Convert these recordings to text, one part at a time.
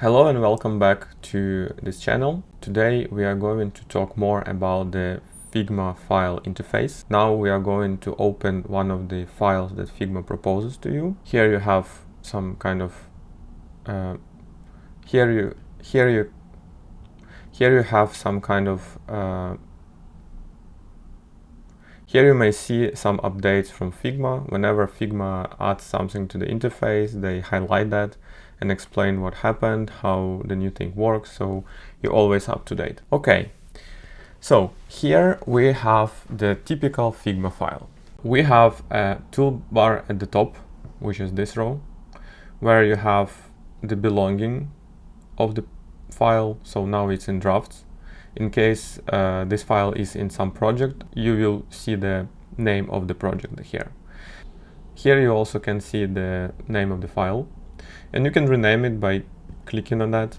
Hello and welcome back to this channel. Today we are going to talk more about the Figma file interface. Now we are going to open one of the files that Figma proposes to you. Here you have some kind of here you have some kind of here you may see some updates from Figma. Whenever Figma adds something to the interface, they highlight that and explain what happened, how the new thing works, so you're always up to date. Okay, so here we have the typical Figma file. We have a toolbar at the top, which is this row, where you have the belonging of the file, so now it's in drafts. In case this file is in some project, you will see the name of the project here. Here you also can see the name of the file, and you can rename it by clicking on that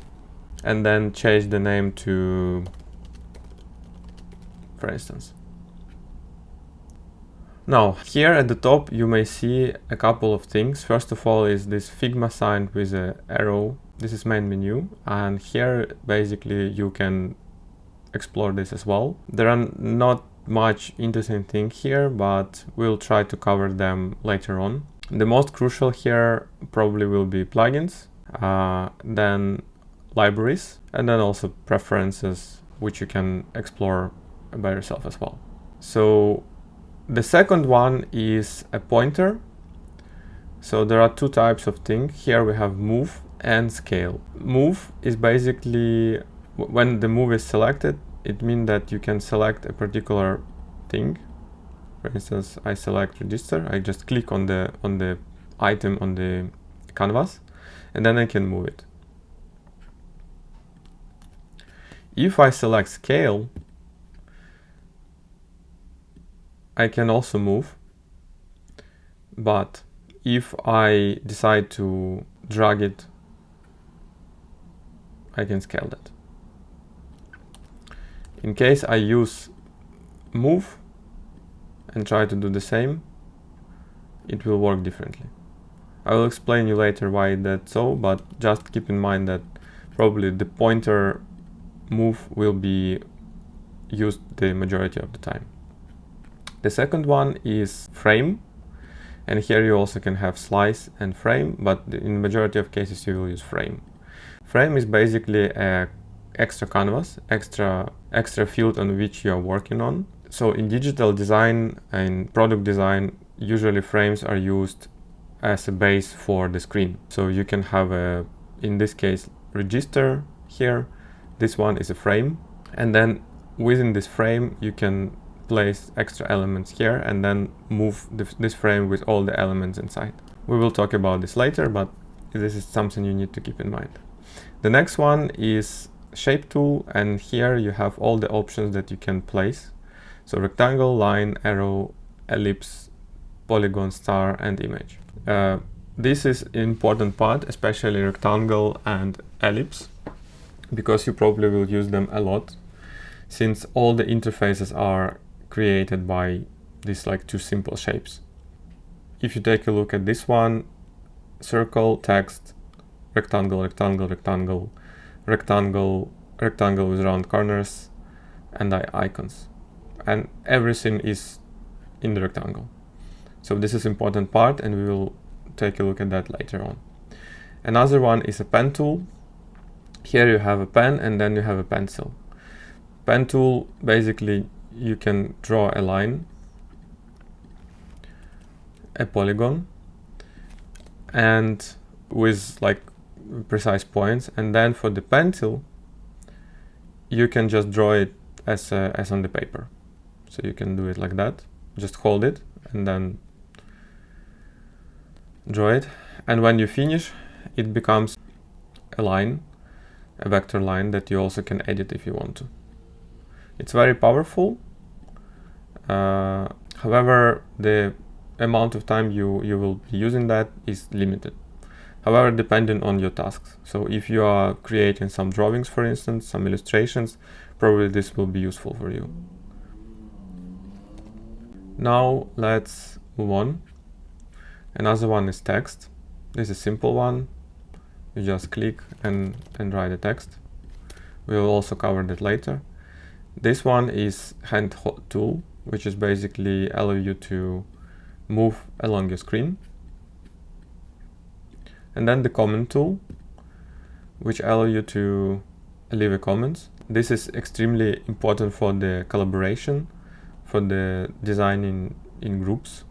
and then change the name to, for instance. Now, here at the top you may see a couple of things. First of all is this Figma sign with an arrow. This is main menu, and here basically you can explore this as well. There are not much interesting thing here, but we'll try to cover them later on. The most crucial here probably will be plugins, then libraries, and then also preferences, which you can explore by yourself as well. So the second one is a pointer. So there are two types of things. Here we have move and scale. Move is basically when the move is selected, it means that you can select a particular thing. For instance, I select register. I just click on the item on the canvas, and then I can move it. If I select scale, I can also move, but if I decide to drag it, I can scale that. In case I use move and try to do the same, it will work differently. I will explain you later why that's so, but just keep in mind that probably the pointer move will be used the majority of the time. The second one is frame, and here you also can have slice and frame, but in the majority of cases you will use frame. Frame is basically a extra canvas, extra field on which you are working on. So in digital design and product design, usually frames are used as a base for the screen. So you can have a, in this case, register here. This one is a frame, and then within this frame you can place extra elements here and then move this frame with all the elements inside. We will talk about this later, but this is something you need to keep in mind. The next one is shape tool, and here you have all the options that you can place. So rectangle, line, arrow, ellipse, polygon, star, and image. This is an important part, especially rectangle and ellipse, because you probably will use them a lot, since all the interfaces are created by these like two simple shapes. If you take a look at this one, circle, text, rectangle, rectangle, rectangle, rectangle, rectangle with round corners, and icons, and everything is in the rectangle. So this is important part, and we will take a look at that later on. Another one is a pen tool. Here you have a pen and then you have a pencil. Pen tool, basically you can draw a line, a polygon, and with like precise points, and then for the pencil you can just draw it as on the paper. So you can do it like that, just hold it and then draw it, and when you finish it becomes a line, a vector line that you also can edit if you want to. It's very powerful. However, the amount of time you will be using that is limited. However, depending on your tasks. So if you are creating some drawings, for instance, some illustrations, probably this will be useful for you. Now let's move on. Another one is text. This is a simple one. You just click and write the text. We will also cover that later. This one is hand tool, which is basically allow you to move along your screen. And then the comment tool, which allow you to leave a comments. This is extremely important for the collaboration, for the designing in groups.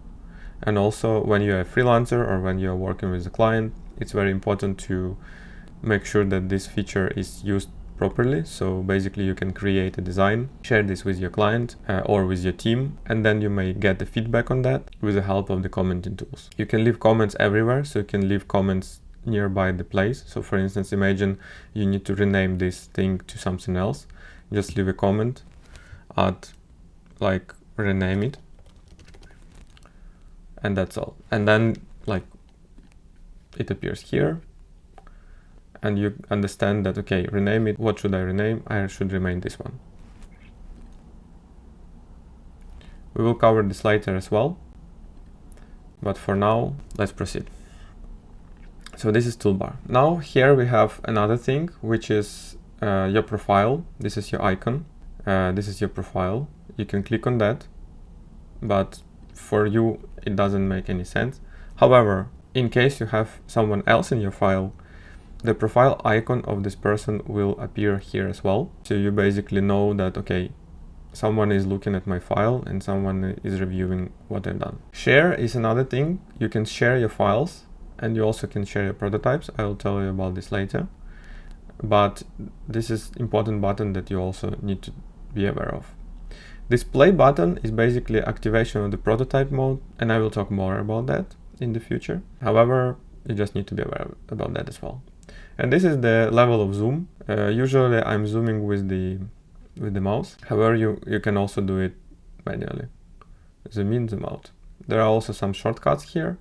And also when you're a freelancer or when you're working with a client, it's very important to make sure that this feature is used properly. So basically you can create a design, share this with your client or with your team, and then you may get the feedback on that with the help of the commenting tools. You can leave comments everywhere, so you can leave comments nearby the place. So for instance, imagine you need to rename this thing to something else. Just leave a comment, add like rename it, and that's all. And then like it appears here, and you understand that, okay, rename it. What should I rename? I should rename this one. We will cover this later as well, but for now, let's proceed. So this is toolbar. Now here we have another thing, which is your profile. This is your icon. This is your profile. You can click on that, but for you, it doesn't make any sense. However, in case you have someone else in your file, the profile icon of this person will appear here as well. So you basically know that, okay, someone is looking at my file and someone is reviewing what I've done. Share is another thing. You can share your files and you also can share your prototypes. I will tell you about this later. But this is important button that you also need to be aware of. This play button is basically activation of the prototype mode, and I will talk more about that in the future. However, you just need to be aware about that as well. And this is the level of zoom. Usually I'm zooming with the mouse. However, you can also do it manually. Zoom in, zoom out. There are also some shortcuts here,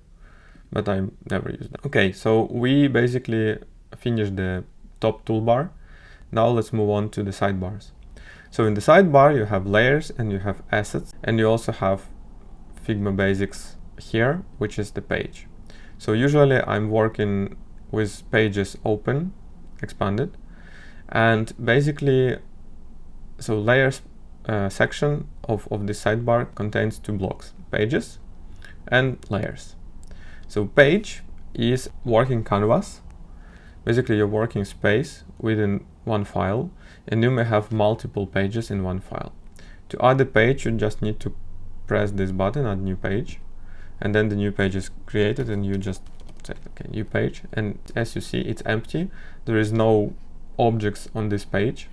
but I never use them. Okay, so we basically finished the top toolbar. Now let's move on to the sidebars. So in the sidebar, you have layers and you have assets, and you also have Figma Basics here, which is the page. So usually I'm working with pages open, expanded, and basically, so layers section of this sidebar contains two blocks, pages and layers. So page is working canvas, basically your working space within one file, and you may have multiple pages in one file. To add a page, you just need to press this button, add new page, and then the new page is created and you just say, okay, new page, and as you see, it's empty. There is no objects on this page.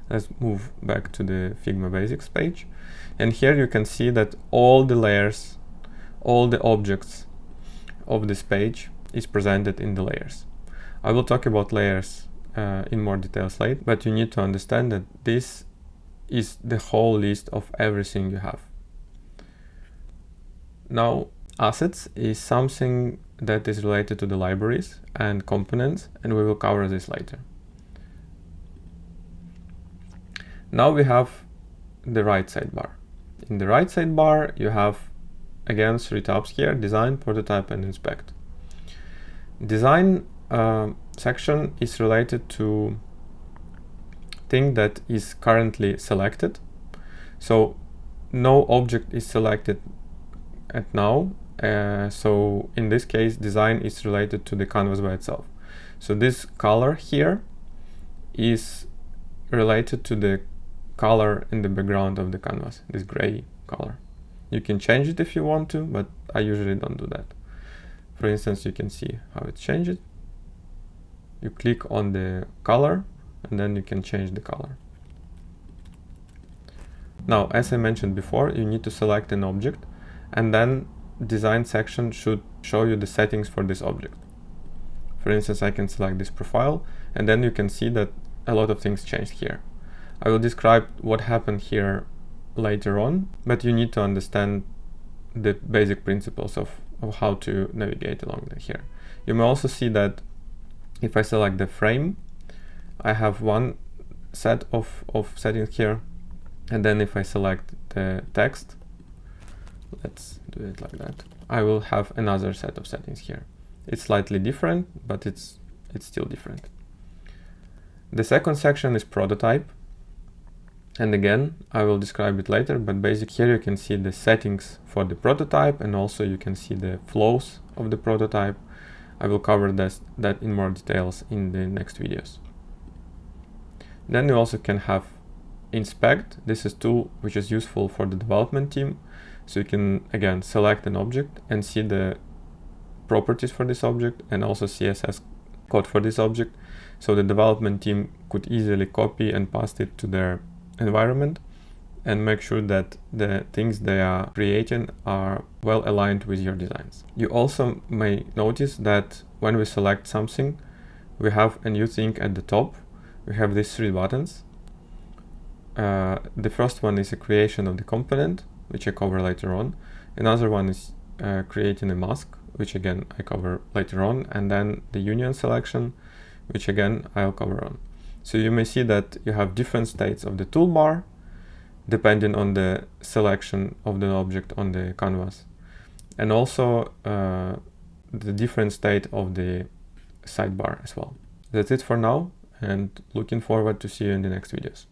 Let's move back to the Figma Basics page, and here you can see that all the layers, all the objects of this page is presented in the layers. I will talk about layers in more details later, but you need to understand that this is the whole list of everything you have. Now, assets is something that is related to the libraries and components, and we will cover this later. Now we have the right sidebar. In the right sidebar, you have again three tabs here: design, prototype, and inspect. Design section is related to thing that is currently selected. So no object is selected at now. So in this case, design is related to the canvas by itself. So this color here is related to the color in the background of the canvas, this gray color. You can change it if you want to, but I usually don't do that. For instance, you can see how it changes. You click on the color and then you can change the color. Now, as I mentioned before, you need to select an object, and then design section should show you the settings for this object. For instance, I can select this profile, and then you can see that a lot of things changed here. I will describe what happened here later on, but you need to understand the basic principles of how to navigate along here. You may also see that if I select the frame, I have one set of settings here, and then if I select the text, let's do it like that, I will have another set of settings here. It's slightly different, but it's it's still different. The second section is prototype. And again, I will describe it later, but basically here you can see the settings for the prototype, and also you can see the flows of the prototype. I will cover that in more details in the next videos. Then you also can have inspect. This is a tool which is useful for the development team. So you can, again, select an object and see the properties for this object and also CSS code for this object. So the development team could easily copy and paste it to their environment and make sure that the things they are creating are well aligned with your designs. You also may notice that when we select something, we have a new thing at the top. We have these 3 buttons. The first one is a creation of the component, which I cover later on. Another one is creating a mask, which again I cover later on, and then the union selection, which again I'll cover on. So you may see that you have different states of the toolbar depending on the selection of the object on the canvas, and also the different state of the sidebar as well. That's it for now, and looking forward to see you in the next videos.